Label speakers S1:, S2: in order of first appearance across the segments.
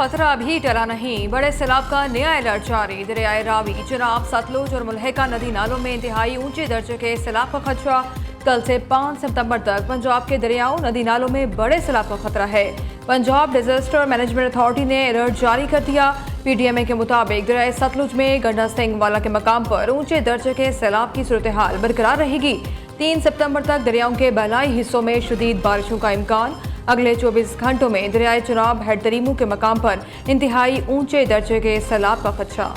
S1: खतरा भी टला नहीं, बड़े सैलाब का नया अलर्ट जारी। दरियाए रावी, चिनाब, सतलुज और मुलहका नदी नालों में इंतहाई ऊंचे दर्जे के सैलाब का खतरा। कल से 5 सितंबर तक पंजाब के दरियाओं, नदी नालों में बड़े सैलाब का खतरा है। पंजाब डिजास्टर मैनेजमेंट अथॉरिटी ने अलर्ट जारी कर दिया। पीडीएमए के मुताबिक दरियाए सतलुज में गंडा सिंह वाला के मकाम पर ऊंचे दर्जे के सैलाब की सूरत हाल बरकरार रहेगी। 3 सितंबर तक दरियाओं के बहलाई हिस्सों में शदीद बारिशों का इम्कान। अगले 24 घंटों में दरियाए चिनाब, हेड तरीमू के मकाम पर इंतहाई ऊंचे दर्जे के सैलाब का खदशा।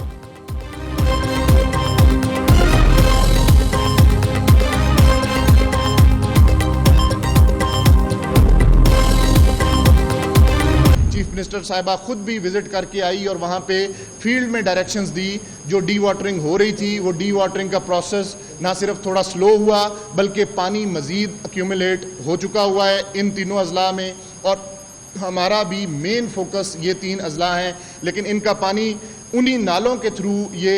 S2: चीफ मिनिस्टर साहिबा खुद भी विजिट करके आई और वहाँ पे फील्ड में डायरेक्शंस दी। जो डी वाटरिंग हो रही थी, वो डी वाटरिंग का प्रोसेस ना सिर्फ थोड़ा स्लो हुआ बल्कि पानी मज़ीद एक्यूमुलेट हो चुका हुआ है इन तीनों अजला में। और हमारा भी मेन फोकस ये 3 अजला हैं, लेकिन इनका पानी उन्हीं नालों के थ्रू ये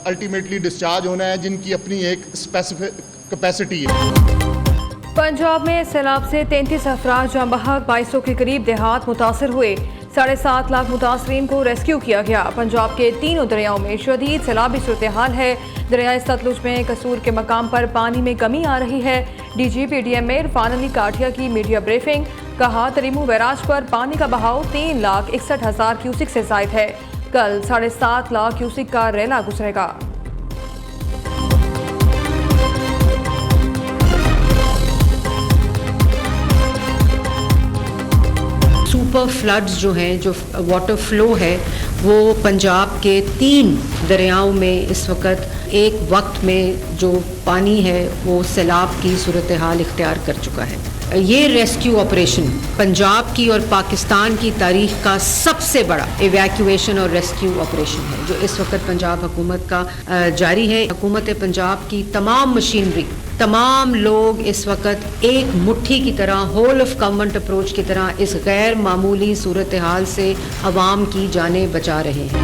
S2: अल्टीमेटली डिस्चार्ज होना है जिनकी अपनी एक स्पेसिफिक कैपेसिटी है।
S1: पंजाब में सैलाब से 33 अफराद जाँ बहक, 2200 के करीब देहात मुतासर हुए। 7.5 लाख मुतासरीन को रेस्क्यू किया गया। पंजाब के तीनों दरियाओं में शदीद सैलाबी सूरत हाल है। दरियाए सतलुज में कसूर के मकाम पर पानी में कमी आ रही है। डीजी पीडीएमए इरफान अली काठिया की मीडिया ब्रीफिंग, कहा तरीमू बैराज पर पानी का बहाव 3,61,000 क्यूसिक से जायद है। कल 7.5 लाख क्यूसिक का रेला गुजरेगा।
S3: सुपर फ्लड्स जो हैं, जो वाटर फ्लो है, वो पंजाब के 3 दरियाओं में इस वक्त एक वक्त में जो पानी है वो सैलाब की सूरत हाल इख्तियार कर चुका है। ये रेस्क्यू ऑपरेशन पंजाब की और पाकिस्तान की तारीख का सबसे बड़ा इवैक्यूएशन और रेस्क्यू ऑपरेशन है जो इस वक्त पंजाब हुकूमत का जारी है। हुकूमत पंजाब की तमाम मशीनरी, तमाम लोग इस वक्त एक मुट्ठी की तरह, होल ऑफ गवर्नमेंट अप्रोच की तरह इस गैर मामूली सूरत हाल से अवाम की जानें बचा रहे हैं।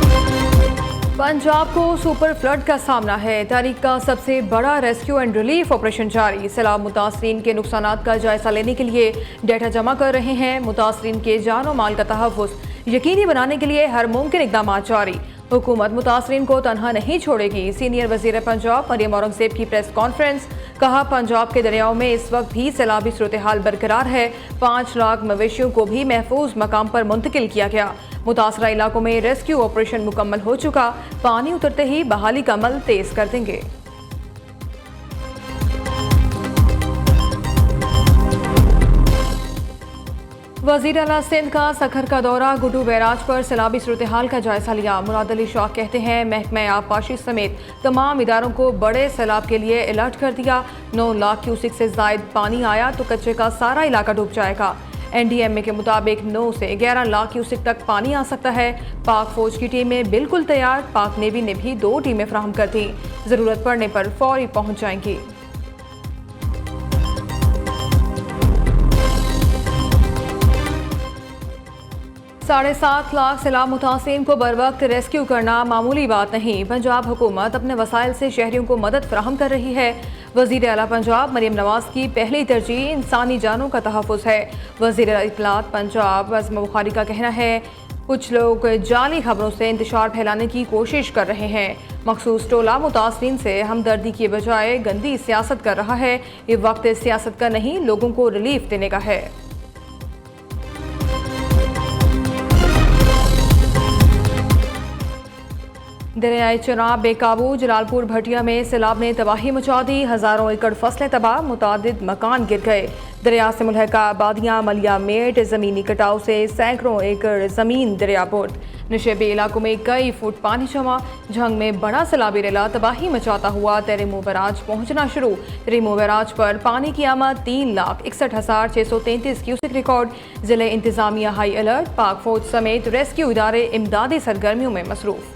S1: पंजाब को सुपर फ्लड का सामना है। तारीख का सबसे बड़ा रेस्क्यू एंड रिलीफ ऑपरेशन जारी। सैलाब मुतासरीन के नुकसानात का जायजा लेने के लिए डेटा जमा कर रहे हैं। मुतासरीन के जान और माल का तहफ़्फ़ुज़ यकीनी बनाने के लिए हर मुमकिन इक़दाम जारी। हुकूमत मुतासरीन को तनहा नहीं छोड़ेगी। सीनियर वज़ीर पंजाब मरियम औरंगज़ेब की प्रेस कॉन्फ्रेंस, कहा पंजाब के दरियाओं में इस वक्त भी सैलाबी सूरत हाल बरकरार है। 5 लाख मवेशियों को भी महफूज मकाम पर मुंतकिल किया गया। मुतासरा इलाकों में रेस्क्यू ऑपरेशन मुकम्मल हो चुका। पानी उतरते ही बहाली का अमल तेज कर देंगे। वज़ीर आला सिंध का सखर का दौरा, गुड्डू बैराज पर सैलाबी सूरत हाल का जायजा लिया। मुराद अली शाह कहते हैं महकमा आबपाशी समेत तमाम इदारों को बड़े सैलाब के लिए अलर्ट कर दिया। 9 लाख क्यूसिक से जायद पानी आया तो कच्चे का सारा इलाका डूब जाएगा। एनडीएमए के मुताबिक 9 से 11 लाख क्यूसिक तक पानी आ सकता है। पाक फौज की टीमें बिल्कुल तैयार। पाक नेवी ने भी 2 टीमें फ्राहम कर दी, जरूरत पड़ने पर फौरी पहुंच जाएंगी। साढ़े 7 लाख सैलाब मुतासिरीन को बर वक्त रेस्क्यू करना मामूली बात नहीं। पंजाब हुकूमत अपने वसाइल से शहरियों को मदद फराहम कर रही है। वज़ीर आला पंजाब मरियम नवाज की पहली तरजीह इंसानी जानों का तहफ़्फ़ुज़ है। वज़ीर इत्तलात पंजाब अज़मा बुखारी का कहना है कुछ लोग जाली खबरों से इंतशार फैलाने की कोशिश कर रहे हैं। मखसूस टोला मुतासरीन से हमदर्दी के बजाय गंदी सियासत कर रहा है। ये वक्त सियासत का नहीं, लोगों को रिलीफ देने का है। दरियाए चिनाब बेकाबू, जलालपुर भटिया में सैलाब ने तबाही मचा दी। हज़ारों एकड़ फसलें तबाह, मुतादिद मकान गिर गए। दरिया से मुलहका आबादियाँ, मलिया मेट, ज़मीनी कटाव से सैकड़ों एकड़ ज़मीन दरियाबुर्द। नशेबी इलाकों में कई फुट पानी जमा। झंग में बड़ा सैलाबी रेला तबाही मचाता हुआ तरीमू बैराज पहुँचना शुरू। तरीमू बैराज पर पानी की आमद 3,61,633 क्यूसिक रिकॉर्ड। ज़िले इंतज़ामिया हाई अलर्ट। पाक फौज समेत रेस्क्यू इदारे इमदादी सरगर्मियों में मसरूफ़।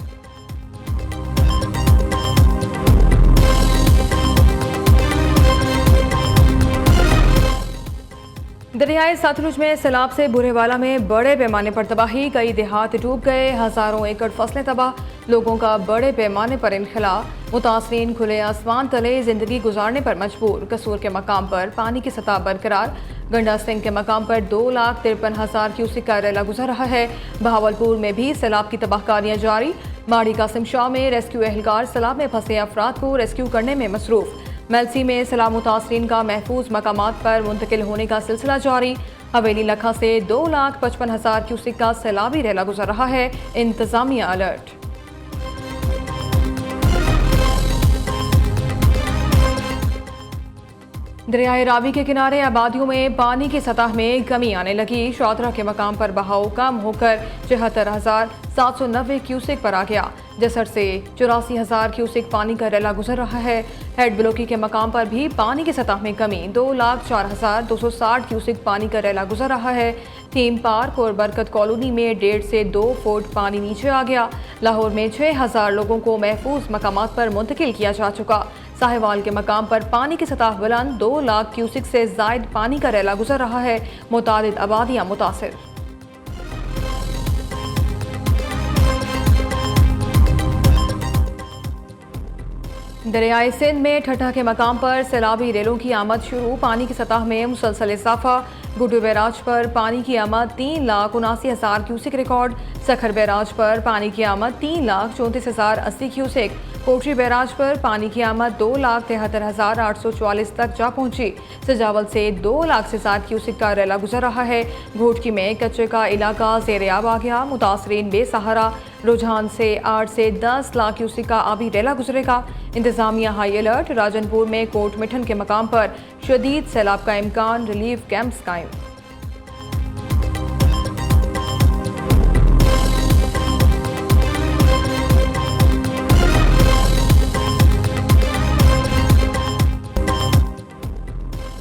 S1: दरियाए सतलुज में सैलाब से बुरेवाला में बड़े पैमाने पर तबाही, कई देहात डूब गए। हज़ारों एकड़ फसलें तबाह। लोगों का बड़े पैमाने पर इनखला। मुतासरीन खुले आसमान तले जिंदगी गुजारने पर मजबूर। कसूर के मकाम पर पानी की सतह बरकरार। गंडा सिंह के मकाम पर 2,53,000 क्यूसेक का रेला गुजर रहा है। बहावलपुर में भी सैलाब की तबाहकारियां जारी। माड़ी कासिम शाह में रेस्क्यू एहलकार सैलाब में फंसे अफराद को रेस्क्यू करने में मसरूफ। मेलसी में सैलाब मुतासरीन का महफूज मकामात पर मुंतकिल होने का सिलसिला जारी। हवेली लखा से 2,55,000 क्यूसेक का सैलाबी रेला गुजर रहा है। इंतजामिया अलर्ट। दरियाए रावी के किनारे आबादियों में पानी की सतह में कमी आने लगी। शादरा के मकाम पर बहाव कम होकर 74,790 क्यूसेक पर आ गया। जसर से 84,000 क्यूसेक पानी का रेला गुजर रहा है। हेड ब्लॉकी के मकाम पर भी पानी की सतह में कमी। 2,04,260 क्यूसेक पानी का रेला गुजर रहा है। थीम पार्क और बरकत कॉलोनी में 1.5 से 2 फुट पानी नीचे आ गया। लाहौर में 6,000 लोगों को महफूज मकामात पर मुंतकिल किया जा चुका। साहिवाल के मकाम पर पानी की सतह बुलंद। 2 लाख क्यूसेक से जायद पानी का रेला गुजर रहा है। मुतादिद आबादियां मुतासिर। दरियाए सिंध में ठट्ठा के मकाम पर सैलाबी रेलों की आमद शुरू। पानी की सतह में मुसलसल इजाफा। गुड्डू बैराज पर पानी की आमद 3,79,000 क्यूसेक रिकॉर्ड। सखर बैराज पर पानी की आमद 3,34,080 क्यूसेक। कोटरी बैराज पर पानी की आमद 2,73,844 तक जा पहुंची। सजावल से 2 लाख से ज्यादा क्यूसेक का रेला गुजर रहा है। घोटकी में कच्चे का इलाका ज़ेर-ए-आब आ गया। मुतासरीन बेसहारा। रुझान से 8 से 10 लाख क्यूसेक का आबी रेला गुजरेगा। इंतजामिया हाई अलर्ट। राजनपुर में कोट मिठन के मकाम पर शदीद सैलाब का इम्कान। रिलीफ कैंप्स कायम।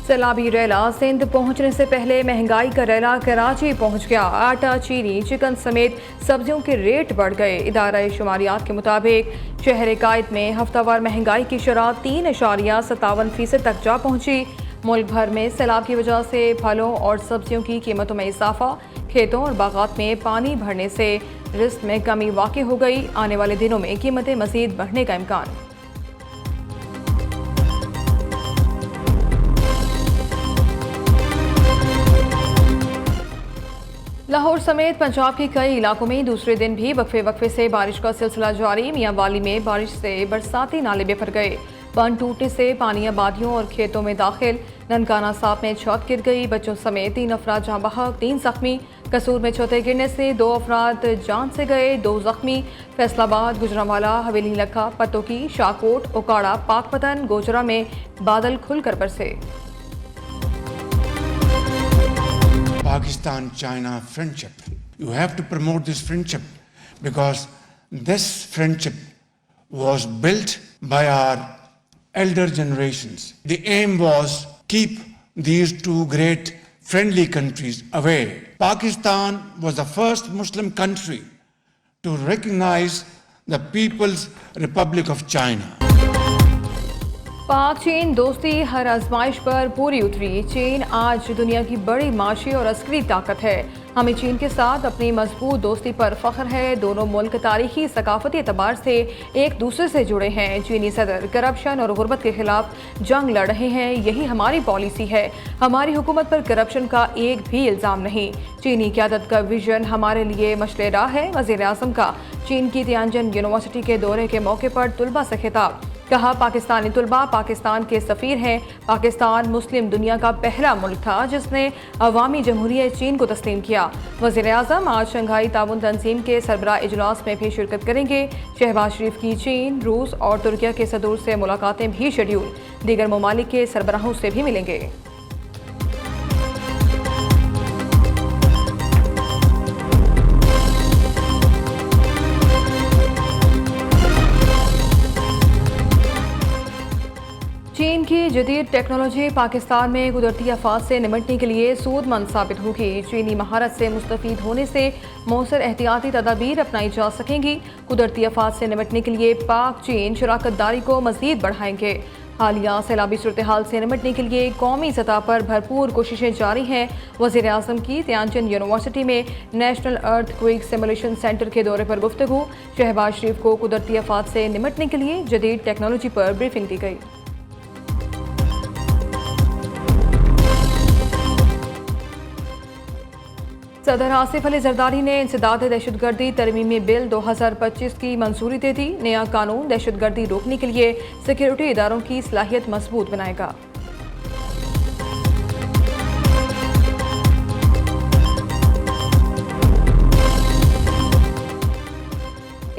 S1: सैलाबी रेला सिंध पहुंचने से पहले महंगाई का रेला कराची पहुंच गया। आटा, चीनी, चिकन समेत सब्जियों के रेट बढ़ गए। इदारा शुमारियात के मुताबिक शहर कायद में हफ्तावार महंगाई की शरह 3.57% तक जा पहुंची। मुल्क भर में सैलाब की वजह से फलों और सब्जियों की कीमतों में इजाफा। खेतों और बागात में पानी भरने से रिस्क में कमी वाक़ई हो गई। आने वाले दिनों में कीमतें मज़ीद बढ़ने का इम्कान। लाहौर समेत पंजाब के कई इलाकों में दूसरे दिन भी वक्फे से बारिश का सिलसिला जारी। मियां वाली में बारिश से बरसाती नाले बेफर गए। बंद टूटने से पानी आबादियों और खेतों में दाखिल। ननकाना साहब में छत गिर गई। बच्चों समेत 3 अफराद जाँ बहक, 3 जख्मी। कसूर में छतें गिरने से 2 अफराद जान से गए, 2 जख्मी। फैसलाबाद, गुजरांवाला, हवेली लखा, पतोकी, शाहकोट, ओकाड़ा, पाकपतन, गोजरा में बादल खुलकर बरसे।
S4: Pakistan-China friendship. You have to promote this friendship because this friendship was built by our elder generations. The aim was keep these two great friendly countries away. Pakistan was the first Muslim country to recognize the People's Republic of China.
S1: पाक चीन दोस्ती हर आजमाइश पर पूरी उतरी। चीन आज दुनिया की बड़ी माशी और अस्करी ताकत है। हमें चीन के साथ अपनी मजबूत दोस्ती पर फख्र है। दोनों मुल्क तारीखी सकाफती एतबार से एक दूसरे से जुड़े हैं। चीनी सदर करप्शन और गुर्बत के खिलाफ जंग लड़ रहे हैं। यही हमारी पॉलिसी है। हमारी हुकूमत पर करप्शन का एक भी इल्ज़ाम नहीं। चीनी क़यादत का विजन हमारे लिए मशले राह है। वज़ीर आज़म का चीन की तियानजिन यूनिवर्सिटी के दौरे के मौके पर तुलबा से खिताब। कहा, पाकिस्तानी तुलबा पाकिस्तान के सफ़ीर हैं। पाकिस्तान मुस्लिम दुनिया का पहला मुल्क था जिसने अवामी जमहूरियत चीन को तस्लीम किया। वज़ीर आज़म आज शंघाई ताउन तंजीम के सरबराह इजलास में भी शिरकत करेंगे। शहबाज शरीफ की चीन, रूस और तुर्किया के सदूर से मुलाकातें भी शेड्यूल। दीगर ममालिक के सरबराहों से भी मिलेंगे। चीन की जदीद टेक्नोलॉजी पाकिस्तान में कुदरती आफात से निपटने के लिए सूदमंद साबित होगी। चीनी महारत से मुस्तफीद होने से मौसर एहतियाती तदाबीर अपनाई जा सकेंगी। कुदरती आफात से निपटने के लिए पाक चीन शराकत दारी को मज़ीद बढ़ाएंगे। हालिया सैलाबी सूरत हाल से निपटने के लिए कौमी सतह पर भरपूर कोशिशें जारी हैं। वज़ीर आज़म की तियानजिन यूनिवर्सिटी में नेशनल अर्थक्वेक सिमुलेशन सेंटर के दौरे पर गुफ्तगू। शहबाज शरीफ को कुदरती आफात से निपटने के लिए जदीद टेक्नोलॉजी पर ब्रीफिंग दी गई। सदर आसिफ अली जरदारी ने इंसदाद दहशतगर्दी तरमीमी बिल 2025 की मंजूरी दे दी। नया कानून दहशतगर्दी रोकने के लिए सिक्योरिटी इदारों की सलाहियत मजबूत बनाएगा।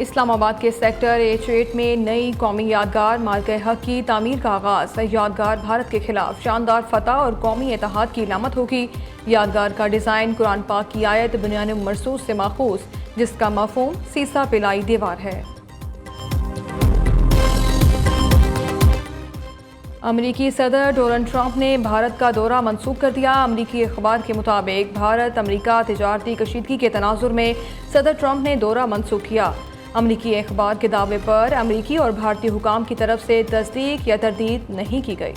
S1: इस्लामाबाद के सेक्टर H8 में नई कौमी यादगार मार्के हक की तामीर का आगाज। यादगार भारत के खिलाफ शानदार फतह और कौमी इत्तेहाद की इलामत होगी। यादगार का डिज़ाइन कुरान पाक की आयत बुनियान मरसूस से माखूज, जिसका मफहूम सीसा पिलाई दीवार है। अमरीकी सदर डोनाल्ड ट्रंप ने भारत का दौरा मंसूख कर दिया। अमरीकी अखबार के मुताबिक भारत अमरीका तिजारती कशीदगी के तनाजुर में सदर ट्रंप ने दौरा मंसूख किया। अमरीकी अखबार के दावे पर अमरीकी और भारतीय हुकाम की तरफ से तस्दीक या तरदीद नहीं की गई।